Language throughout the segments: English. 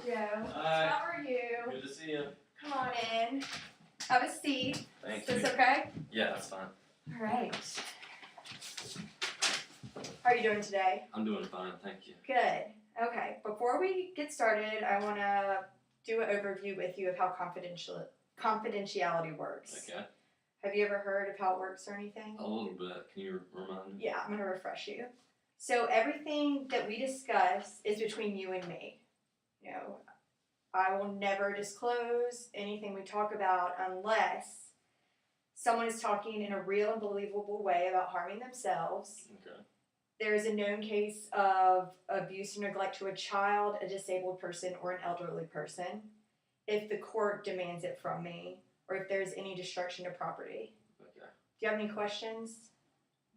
Joe. Hi. How are you? Good to see you. Come on in. Have a seat. Thank Is you. this okay? Yeah, that's fine. All right. How are you doing today? I'm doing fine, thank you. Good. Okay. Before we get started, I want to do an overview with you of how confidentiality works. Okay. Have you ever heard of how it works or anything? A little bit. Can you remind me? Yeah, I'm going to refresh you. So everything that we discuss is between you and me. You know, I will never disclose anything we talk about unless someone is talking in a real and believable way about harming themselves. Okay. There is a known case of abuse or neglect to a child, a disabled person, or an elderly person if the court demands it from me, or if there's any destruction of property. Okay. Do you have any questions?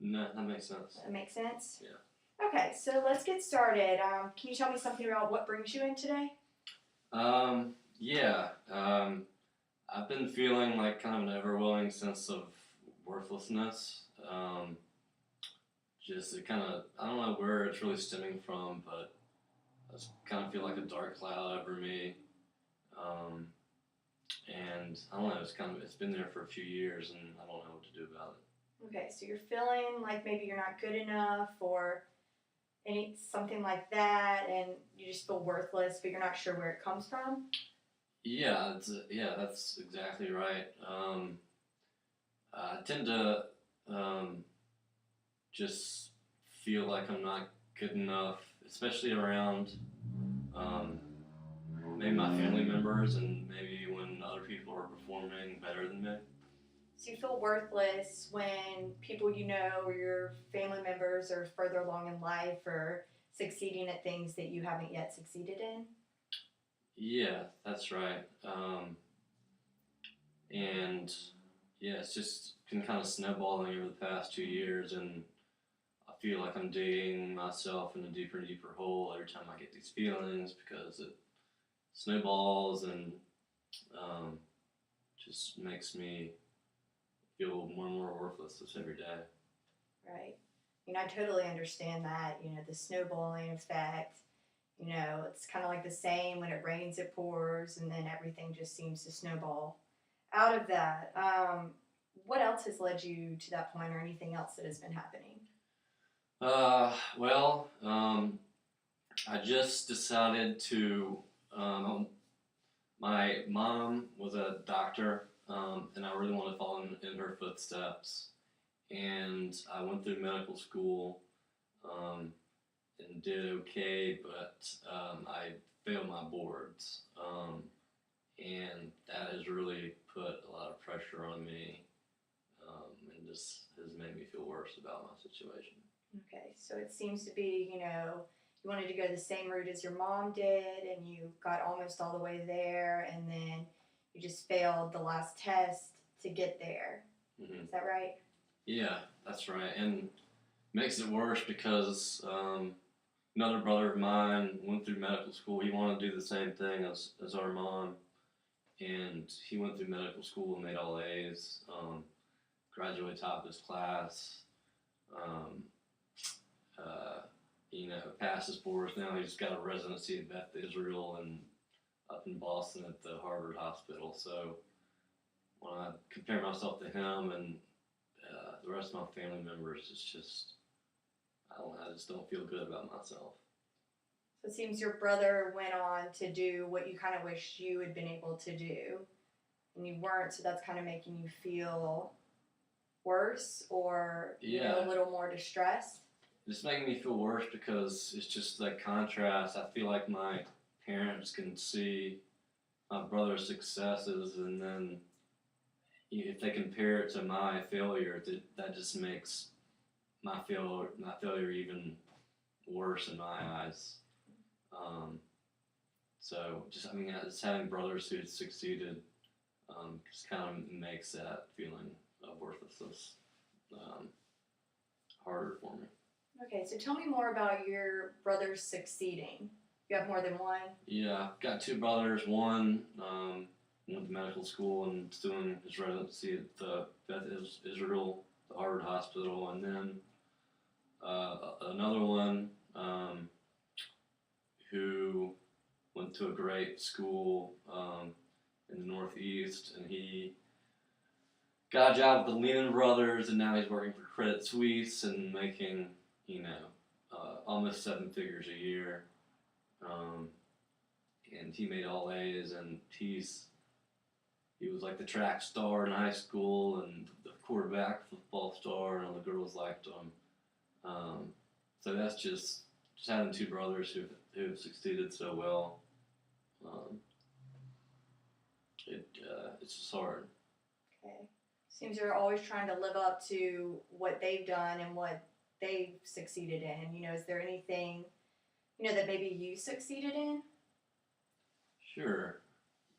No, that makes sense. That makes sense? Yeah. Okay, so let's get started. Can you tell me something about what brings you in today? Yeah. I've been feeling like kind of an overwhelming sense of worthlessness. Just it kind of, I don't know where it's really stemming from, but I just kind of feel like a dark cloud over me. And I don't know, it's been there for a few years and I don't know what to do about it. Okay, so you're feeling like maybe you're not good enough or something like that, and you just feel worthless, but you're not sure where it comes from? Yeah, that's exactly right. I tend to just feel like I'm not good enough, especially around maybe my family members and maybe when other people are performing better than me. So you feel worthless when people you know or your family members are further along in life or succeeding at things that you haven't yet succeeded in? Yeah, that's right. And yeah, it's just been kind of snowballing over the past 2 years, and I feel like I'm digging myself in a deeper and deeper hole every time I get these feelings because it snowballs and just makes me feel more and more worthless just every day. Right. I totally understand that, the snowballing effect. It's kind of like the same when it rains, it pours, and then everything just seems to snowball out of that. What else has led you to that point or anything else that has been happening? Well, I just decided to, my mom was a doctor, and I really wanted to follow in her footsteps. And I went through medical school, and did okay, but I failed my boards. And that has really put a lot of pressure on me, and just has made me feel worse about my situation. Okay, so it seems to be, you wanted to go the same route as your mom did, and you got almost all the way there, and then you just failed the last test to get there. Mm-hmm. Is that right? Yeah, that's right. And makes it worse because another brother of mine went through medical school. He wanted to do the same thing as our mom, and he went through medical school and made all A's, graduated top of his class, passed his boards. Now he's got a residency at Beth Israel and up in Boston at the Harvard Hospital. So when I compare myself to him and the rest of my family members, it's just, I just don't feel good about myself. So it seems your brother went on to do what you kind of wish you had been able to do, and you weren't, so that's kind of making you feel worse or a little more distressed? It's making me feel worse because it's just that contrast. I feel like my parents can see my brother's successes, and then if they compare it to my failure, that just makes my failure even worse in my eyes. So just having brothers who succeeded just kind of makes that feeling of worthlessness harder for me. Okay, so tell me more about your brothers succeeding. You have more than one? Yeah, I've got two brothers. One went to medical school and is doing his residency at the Beth Israel, the Harvard Hospital, and then another one who went went to a great school in the Northeast, and he got a job with the Lehman Brothers, and now he's working for Credit Suisse and making, almost 7 figures a year. And he made all A's, and he was like the track star in high school and the quarterback football star, and all the girls liked him. So that's just having two brothers who've succeeded so well. It's just hard. Okay. Seems you're always trying to live up to what they've done and what they've succeeded in. Is there anything, that maybe you succeeded in? Sure.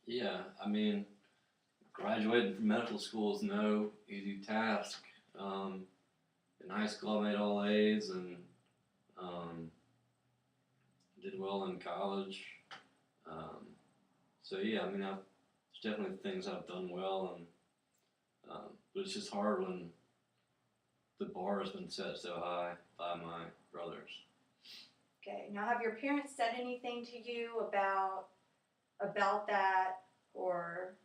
Yeah. I mean, graduating from medical school is no easy task. In high school, I made all A's and did well in college. So yeah, I mean, there's definitely things I've done well, and but it's just hard when the bar has been set so high by my brothers. Okay. Now, have your parents said anything to you about that, or?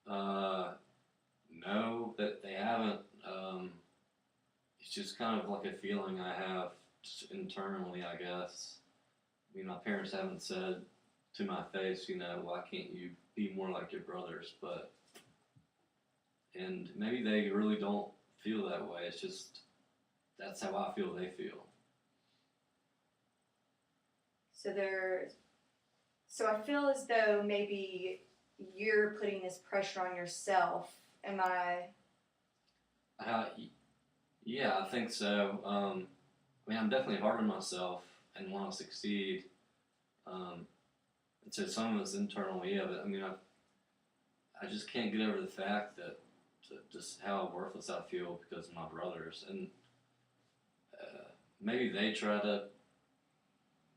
No, that they haven't. It's just kind of like a feeling I have just internally, I guess. I mean, my parents haven't said to my face, why can't you be more like your brothers? And maybe they really don't feel that way. It's just, that's how I feel they feel. So I feel as though maybe you're putting this pressure on yourself. Am I? Yeah, I think so. I mean, I'm definitely hard on myself and want to succeed. And so some of it's internal, yeah, but I mean, I just can't get over the fact that just how worthless I feel because of my brothers. And maybe they try to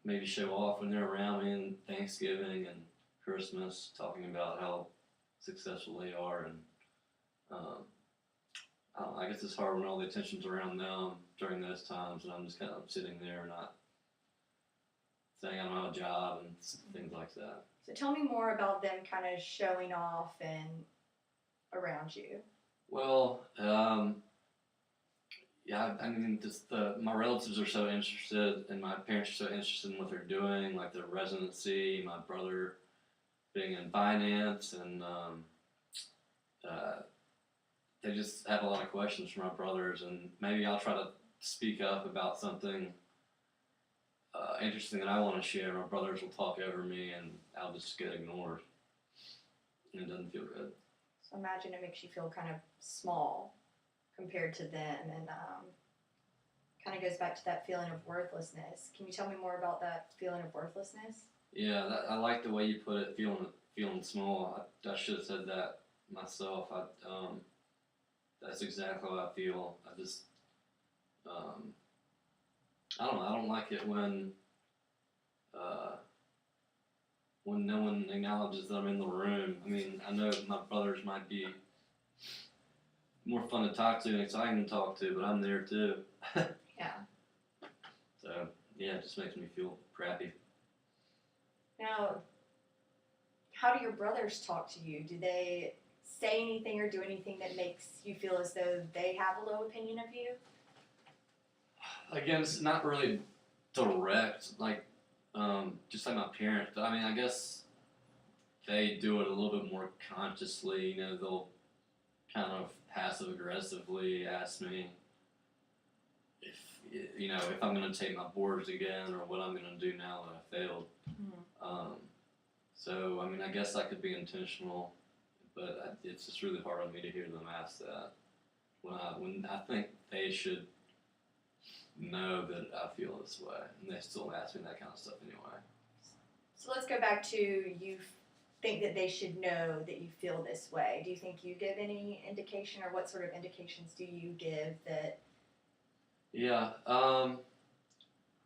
maybe show off when they're around me in Thanksgiving and Christmas, talking about how successful they are. And I guess it's hard when all the attention's around them during those times, and I'm just kind of sitting there not saying I don't have a job and things like that. So tell me more about them kind of showing off and around you. Well, yeah, I mean, just my relatives are so interested, and my parents are so interested in what they're doing, like their residency, my brother being in finance, and they just have a lot of questions for my brothers, and maybe I'll try to speak up about something interesting that I want to share. My brothers will talk over me, and I'll just get ignored, and it doesn't feel good. So imagine it makes you feel kind of small compared to them, and kind of goes back to that feeling of worthlessness. Can you tell me more about that feeling of worthlessness? Yeah, I like the way you put it, feeling small. I should have said that myself. That's exactly how I feel. I just, I don't know. I don't like it when no one acknowledges that I'm in the room. I mean, I know my brothers might be more fun to talk to and exciting to talk to, but I'm there too. Yeah. So, yeah, it just makes me feel crappy. Now, how do your brothers talk to you? Do they say anything or do anything that makes you feel as though they have a low opinion of you? Again, it's not really direct, like, just like my parents. But I mean, I guess they do it a little bit more consciously. They'll kind of passive aggressively ask me if I'm going to take my boards again or what I'm going to do now that I failed. Mm-hmm. So I mean, I guess that could be intentional, but it's just really hard on me to hear them ask that when I think they should know that I feel this way, and they still ask me that kind of stuff anyway. So let's go back to you think that they should know that you feel this way. Do you think you give any indication, or what sort of indications do you give that? Yeah,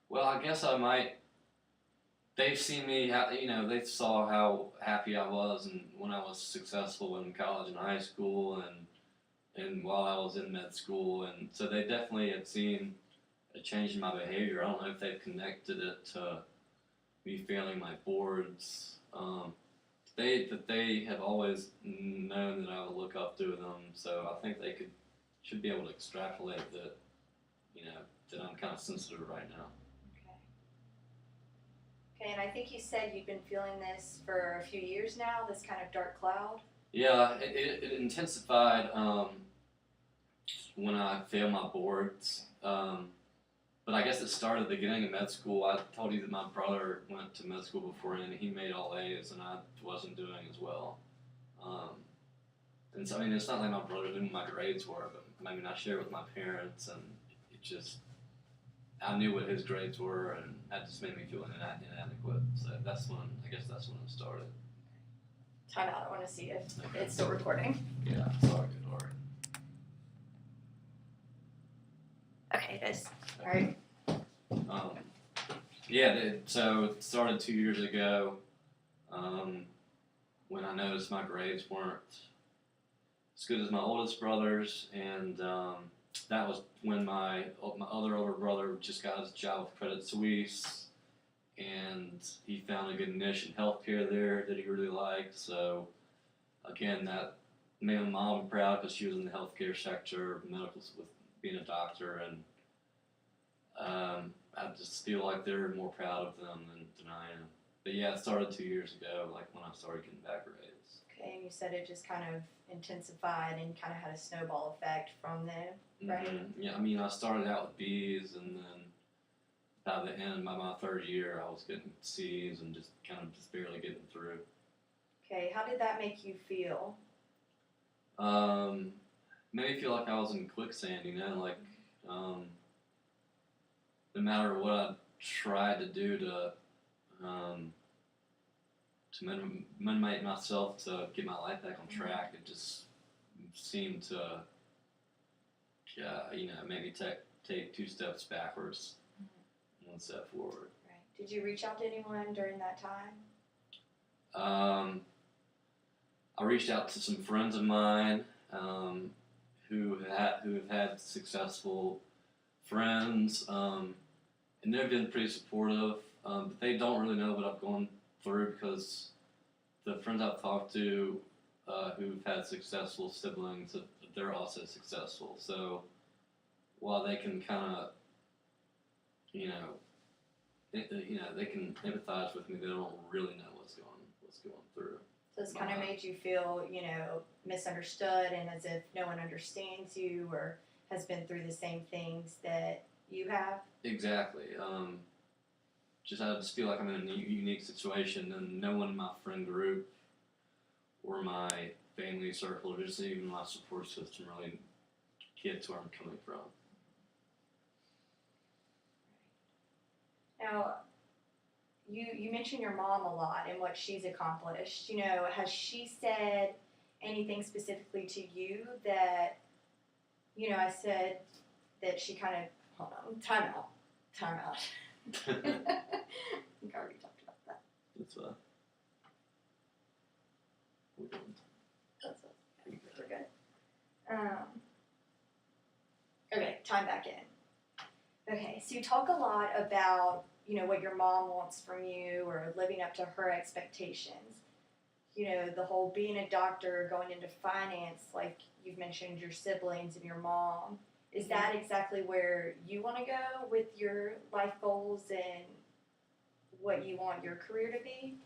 well, I guess I might. They've seen me, they saw how happy I was and when I was successful in college and high school and while I was in med school, and so they definitely had seen a change in my behavior. I don't know if they've connected it to, me failing my boards. They have always known that I would look up to them, so I think they should be able to extrapolate that, that I'm kind of sensitive right now. Okay. Okay, and I think you said you've been feeling this for a few years now, this kind of dark cloud. Yeah, it intensified when I failed my boards. But I guess it started at the beginning of med school. I told you that my brother went to med school before and he made all A's and I wasn't doing as well. And so, I mean, it's not like my brother knew what my grades were, but I mean, I shared with my parents and it just, I knew what his grades were and that just made me feel inadequate. So I guess that's when it started. Time out, I want to see if it's still recording. Yeah, sorry, good Lord. Okay, it is. All right. So it started 2 years ago when I noticed my grades weren't as good as my oldest brother's, and that was when my other older brother just got his job with Credit Suisse, and he found a good niche in healthcare there that he really liked. So again, that made my mom proud because she was in the healthcare sector, medical with being a doctor, and I just feel like they're more proud of them than I am. But yeah, it started 2 years ago, like when I started getting bad grades. Okay, and you said it just kind of intensified and kind of had a snowball effect from there, right? Mm-hmm. Yeah, I mean, I started out with B's, and then by the end, by my third year, I was getting C's and just barely getting through. Okay, how did that make you feel? Made me feel like I was in quicksand, like no matter what I tried to do to motivate myself to get my life back on track, it just seemed to, maybe take 2 steps backwards, 1 step forward. Right. Did you reach out to anyone during that time? I reached out to some friends of mine who have had successful friends, and they've been pretty supportive. But they don't really know what I've gone through because the friends I've talked to who've had successful siblings, they're also successful. So while they can kind of, they can empathize with me, they don't really know what's going through. So it's kind of made you feel, misunderstood and as if no one understands you or has been through the same things that you have? Exactly. I just feel like I'm in a unique situation, and no one in my friend group or my family circle or just even my support system really gets where I'm coming from. Now, you mentioned your mom a lot and what she's accomplished. Has she said anything specifically to you that, I said that she kind of, hold on, time out. I think I already talked about that. That's we're good. That's it. We're good. Okay, time back in. Okay, so you talk a lot about, what your mom wants from you or living up to her expectations. The whole being a doctor, going into finance, like you've mentioned your siblings and your mom. Is that exactly where you want to go with your life goals and what you want your career to be?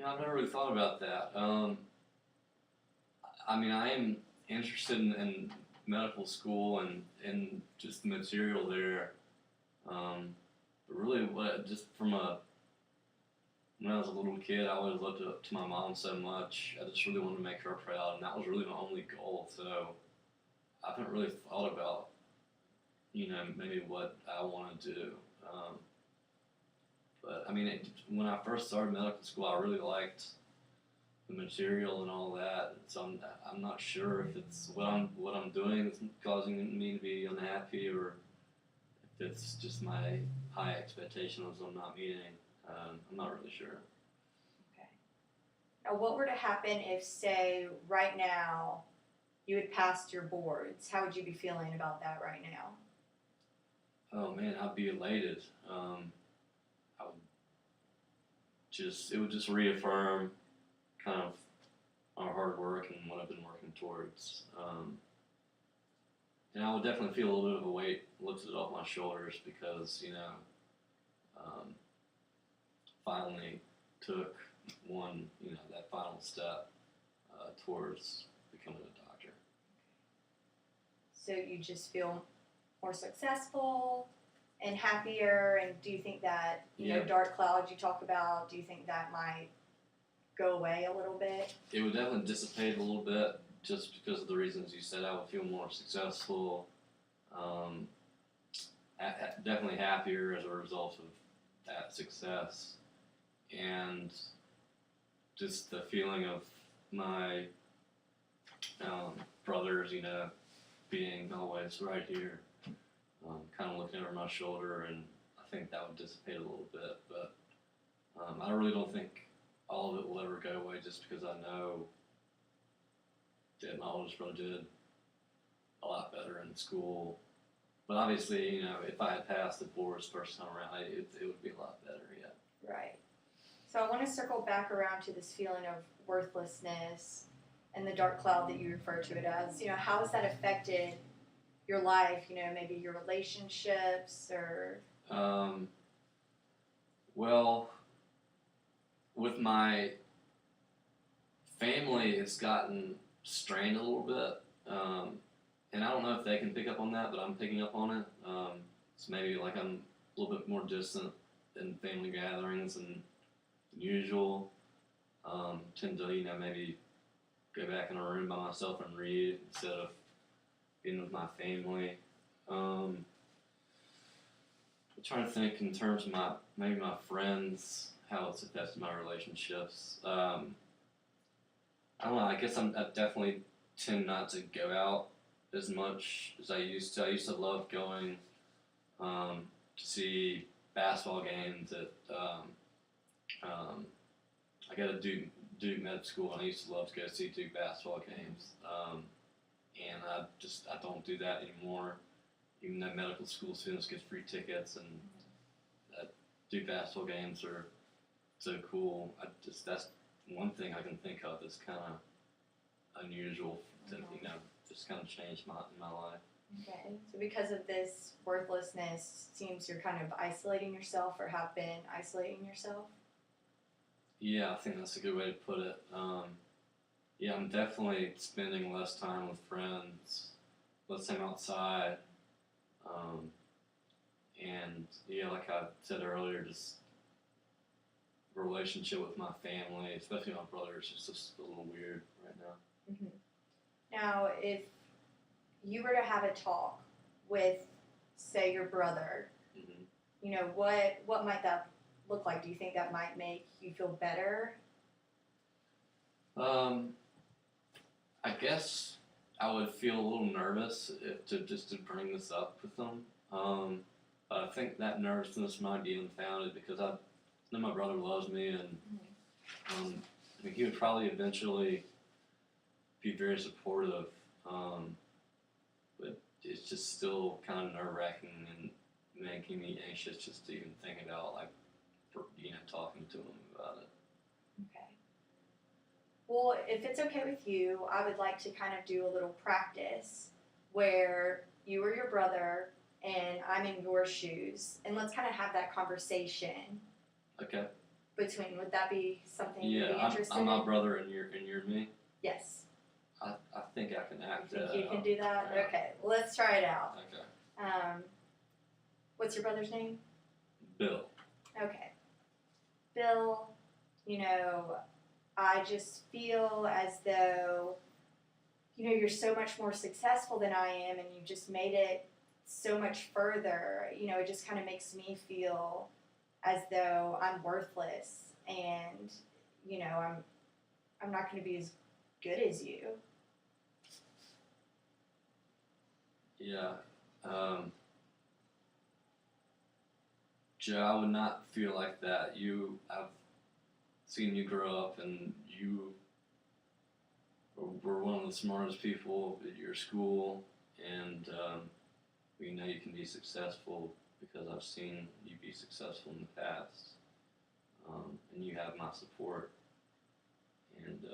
I've never really thought about that. I mean, I am interested in medical school and just the material there. But really, when I was a little kid, I always looked up to my mom so much. I just really wanted to make her proud, and that was really my only goal. So I haven't really thought about, maybe what I want to do. But I mean, when I first started medical school, I really liked the material and all that. So I'm not sure if it's what I'm doing that's causing me to be unhappy, or if it's just my high expectations I'm not meeting. I'm not really sure. Okay. Now, what were to happen if, say, right now, you had passed your boards? How would you be feeling about that right now? Oh man, I'd be elated. I would it would just reaffirm kind of our hard work and what I've been working towards. And I would definitely feel a little bit of a weight lifted off my shoulders because, um, finally took that final step towards becoming a doctor. So you just feel more successful and happier, and do you think that, Yeah. dark clouds you talk about, do you think that might go away a little bit? It would definitely dissipate a little bit just because of the reasons you said. I would feel more successful, um, definitely happier as a result of that success, and just the feeling of my brothers, being always right here, kind of looking over my shoulder, and I think that would dissipate a little bit. But I really don't think all of it will ever go away just because I know that my oldest brother did a lot better in school. But obviously, if I had passed the boards first time around, it would be a lot better, yeah. Right. So I want to circle back around to this feeling of worthlessness and the dark cloud that you refer to it as. How has that affected your life? Maybe your relationships or. Well, with my family, it's gotten strained a little bit. And I don't know if they can pick up on that, but I'm picking up on it. So maybe like I'm a little bit more distant in family gatherings than usual. Tend to, maybe go back in a room by myself and read instead of being with my family. I'm trying to think in terms of my friends, how it's affected my relationships. I don't know. I guess I definitely tend not to go out as much as I used to. I used to love going to see basketball games at. I got to Duke Med School, and I used to love to go see Duke basketball games. And I don't do that anymore. Even though medical school students get free tickets, and Duke basketball games are so cool. That's one thing I can think of that's kind of unusual to just kind of changed my life. Okay. So because of this worthlessness, it seems you're kind of isolating yourself or have been isolating yourself. Yeah, I think that's a good way to put it. Yeah, I'm definitely spending less time with friends, less time outside, and yeah, like I said earlier, just relationship with my family, especially my brothers, is just a little weird right now. Mm-hmm. Now, if you were to have a talk with, say, your brother, Mm-hmm. What might that look like? Do you think that might make you feel better? I guess I would feel a little nervous to bring this up with them. But I think that nervousness might be unfounded because I know my brother loves me, and I mean, he would probably eventually be very supportive. But it's just still kind of nerve-wracking and making me anxious just to even think about talking to him about it. Okay. Well, if it's okay with you, I would like to kind of do a little practice where you or your brother and I'm in your shoes, and let's kind of have that conversation. Okay. Would that be something you'd be Yeah, interested I'm in? my brother and you're me. Yes. I think I can act You that think you out. can do that? Yeah. Okay, well, let's try it out. Okay. What's your brother's name? Bill. Okay. Bill, I just feel as though, you're so much more successful than I am, and you just made it so much further. It just kind of makes me feel as though I'm worthless, and, I'm not going to be as good as you. Yeah. Joe, I would not feel like that. I've seen you grow up, and you were one of the smartest people at your school, and we know you can be successful because I've seen you be successful in the past, and you have my support, and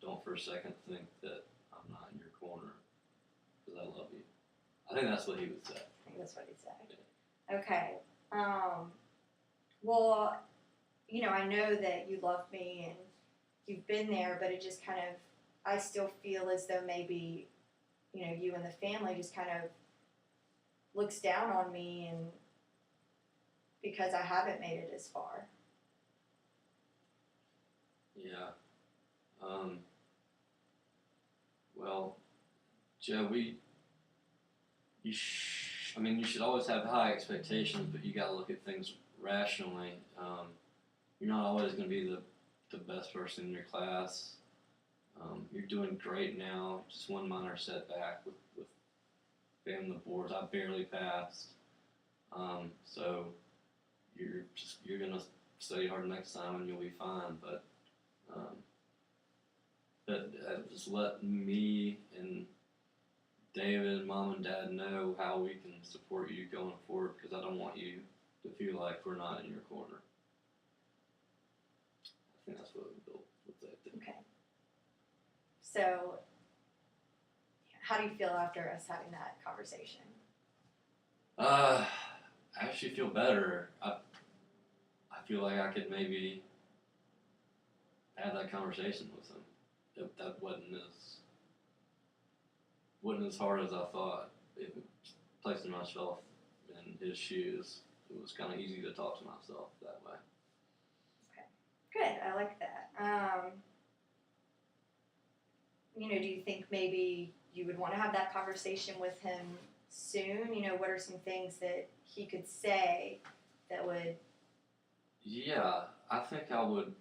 don't for a second think that I'm not in your corner because I love you. I think that's what he would say. I think that's what he'd say. Okay. Well, you know, I know that you love me and you've been there, but it just kind of, I still feel as though maybe, you know, you and the family just kind of looks down on me and because I haven't made it as far. Yeah. Well, Joe, I mean, you should always have high expectations, but you got to look at things rationally. You're not always going to be the best person in your class. You're doing great now. Just one minor setback with failing the boards. I barely passed. So you're gonna study hard next time and you'll be fine. But just let me and David and Mom and Dad know how we can support you going forward because I don't want you to feel like we're not in your corner. I think that's what Bill would say. Okay. So, how do you feel after us having that conversation? I actually feel better. I feel like I could maybe have that conversation with him. That wasn't as hard as I thought. Placing myself in his shoes, it was kind of easy to talk to myself that way. Okay, good. I like that. You know, do you think maybe you would want to have that conversation with him soon? You know, what are some things that he could say that would? Yeah, I think I would.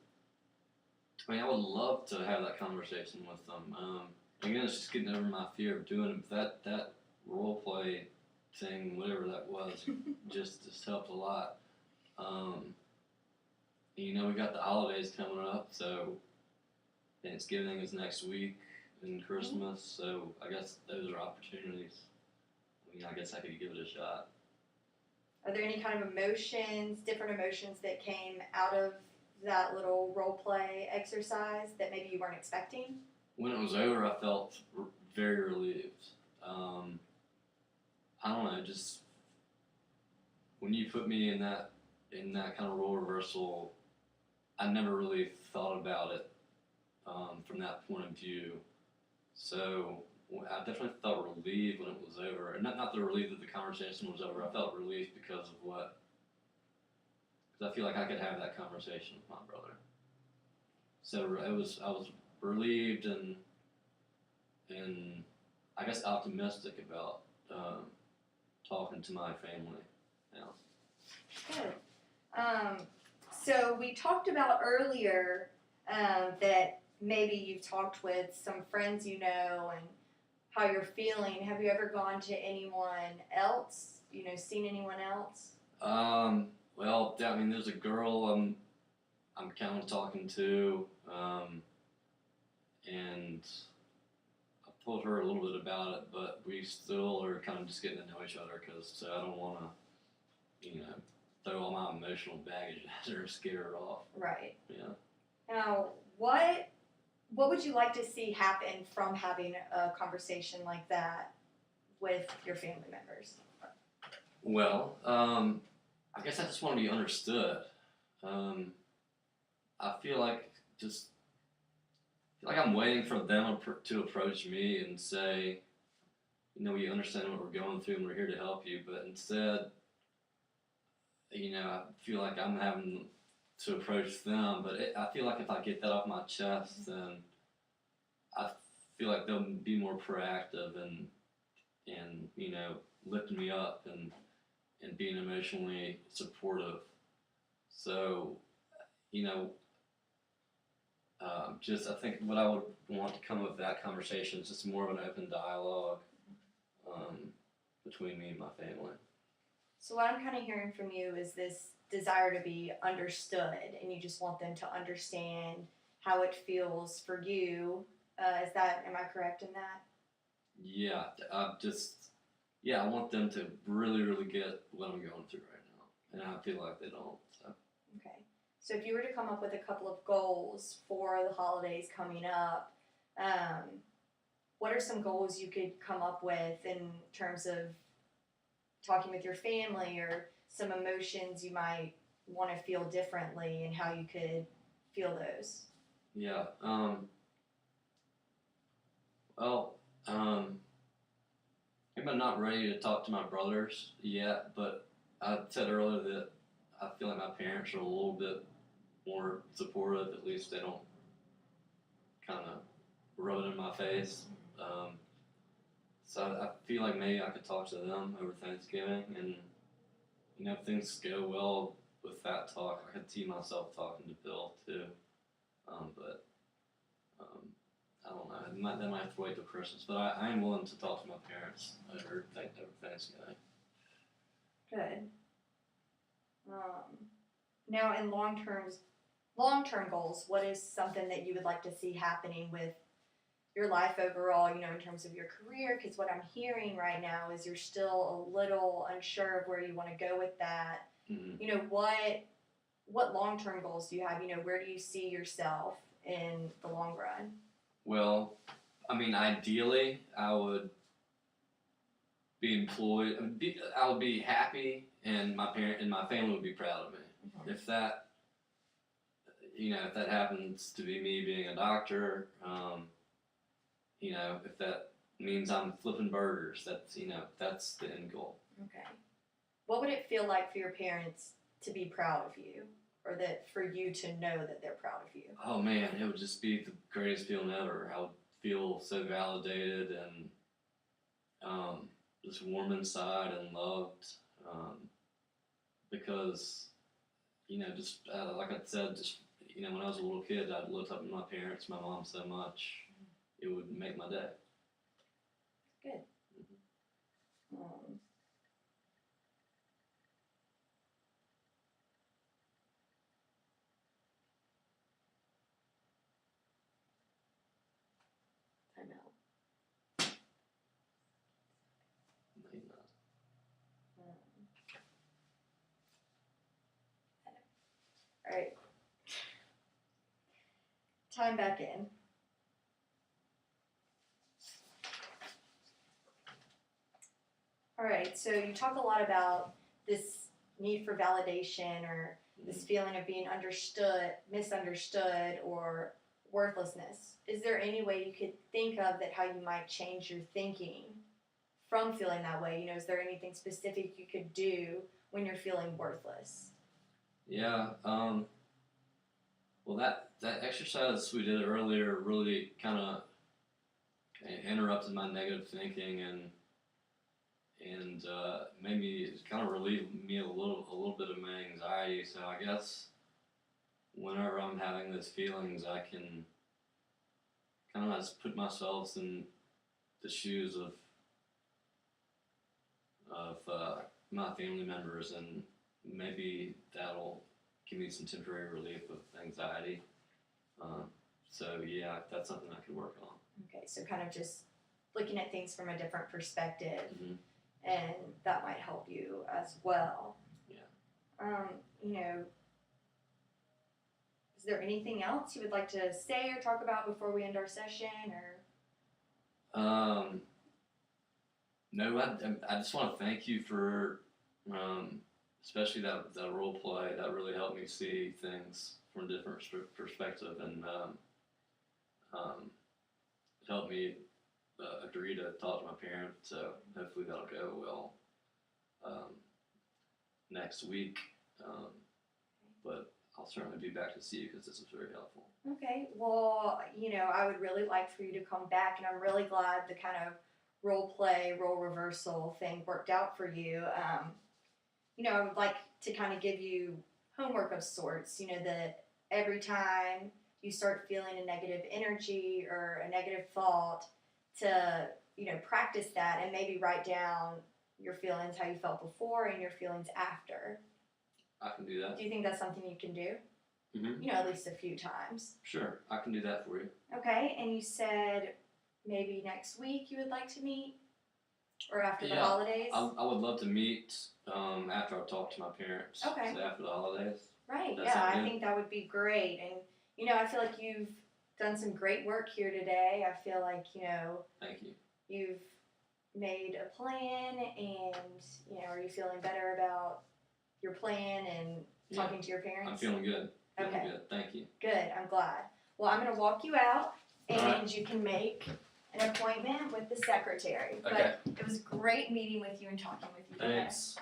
I mean, I would love to have that conversation with them. Again, it's just getting over my fear of doing it. But that role play thing, whatever that was, just helped a lot. You know, we got the holidays coming up, so Thanksgiving is next week and Christmas. So I guess those are opportunities. I mean, I guess I could give it a shot. Are there any kind of emotions, different emotions that came out of that little role play exercise that maybe you weren't expecting? When it was over, I felt very relieved. I don't know, just when you put me in that kind of role reversal, I never really thought about it from that point of view. So I definitely felt relieved when it was over, and not the relief that the conversation was over. I felt relief because of what. Because I feel like I could have that conversation with my brother. So I was relieved and I guess optimistic about talking to my family now. Good. So we talked about earlier that maybe you've talked with some friends you know and how you're feeling. Have you ever gone to anyone else? You know, seen anyone else? Well, I mean, there's a girl I'm kind of talking to, and I told her a little bit about it, but we still are kind of just getting to know each other because I don't want to, you know, throw all my emotional baggage at her, scare her off. Right. Yeah. Now, what would you like to see happen from having a conversation like that with your family members? Well, I guess I just want to be understood. I feel like I'm waiting for them to approach me and say, you know, we understand what we're going through and we're here to help you. But instead, you know, I feel like I'm having to approach them. But I feel like if I get that off my chest, then I feel like they'll be more proactive and you know, lifting me up and being emotionally supportive. So, you know, just I think what I would want to come with that conversation is just more of an open dialogue between me and my family. So what I'm kind of hearing from you is this desire to be understood, and you just want them to understand how it feels for you. Am I correct in that? Yeah, I want them to really, really get what I'm going through right now, and I feel like they don't. So. Okay. So if you were to come up with a couple of goals for the holidays coming up, what are some goals you could come up with in terms of talking with your family, or some emotions you might want to feel differently and how you could feel those? Yeah. Well, maybe I'm not ready to talk to my brothers yet, but I said earlier that I feel like my parents are a little bit more supportive. At least they don't kind of rub it in my face. So I feel like maybe I could talk to them over Thanksgiving, and if things go well with that talk, I could see myself talking to Bill too. But I don't know. They might have to wait till Christmas, but I am willing to talk to my parents over Thanksgiving. Good. Now, in long-term goals, what is something that you would like to see happening with your life overall, in terms of your career? Because what I'm hearing right now is you're still a little unsure of where you want to go with that. Mm-hmm. What long-term goals do you have? Where do you see yourself in the long run? Well, I mean, ideally, I would be employed. I would be happy, and my family would be proud of me. Mm-hmm. If that happens to be me being a doctor, if that means I'm flipping burgers, that's the end goal. Okay. What would it feel like for your parents to be proud of you, or that for you to know that they're proud of you? Oh man, it would just be the greatest feeling ever. I would feel so validated and just warm inside and loved, because just like I said, just when I was a little kid, I looked up to my parents, my mom so much. It would make my day. Good. Mm-hmm. I know. Maybe not. All right. Time back in. All right, so you talk a lot about this need for validation, or this feeling of being misunderstood, or worthlessness. Is there any way you could think of that how you might change your thinking from feeling that way? Is there anything specific you could do when you're feeling worthless? Yeah. Well, that exercise we did earlier really kind of interrupted my negative thinking and made me kind of relieve me a little bit of my anxiety. So I guess whenever I'm having those feelings, I can kind of just put myself in the shoes of my family members, and maybe that'll give me some temporary relief of anxiety. So yeah, that's something I could work on. Okay, so kind of just looking at things from a different perspective. Mm-hmm. And that might help you as well. Yeah. Is there anything else you would like to say or talk about before we end our session, or? No, I just want to thank you for, especially that role play. That really helped me see things from a different perspective, and it helped me agree to talk to my parents. So hopefully that'll go well next week. But I'll certainly be back to see you because this was very helpful. Okay, well, I would really like for you to come back, and I'm really glad the kind of role reversal thing worked out for you. I would like to kind of give you homework of sorts, that every time you start feeling a negative energy or a negative thought, to, practice that and maybe write down your feelings, how you felt before, and your feelings after. I can do that. Do you think that's something you can do? Mm-hmm. At least a few times. Sure, I can do that for you. Okay, and you said maybe next week you would like to meet? Or after the holidays? I would love to meet after I talk to my parents. Okay. So after the holidays. Right, That's yeah, I something. think that would be great. And, I feel like you've done some great work here today. I feel like, Thank you. you've made a plan and, are you feeling better about your plan and Yeah, talking to your parents? I'm feeling good. Feeling Okay. good. Thank you. Good, I'm glad. Well, I'm going to walk you out and Alright. you can make an appointment with the secretary. Okay. But it was great meeting with you and talking with you today. Thanks.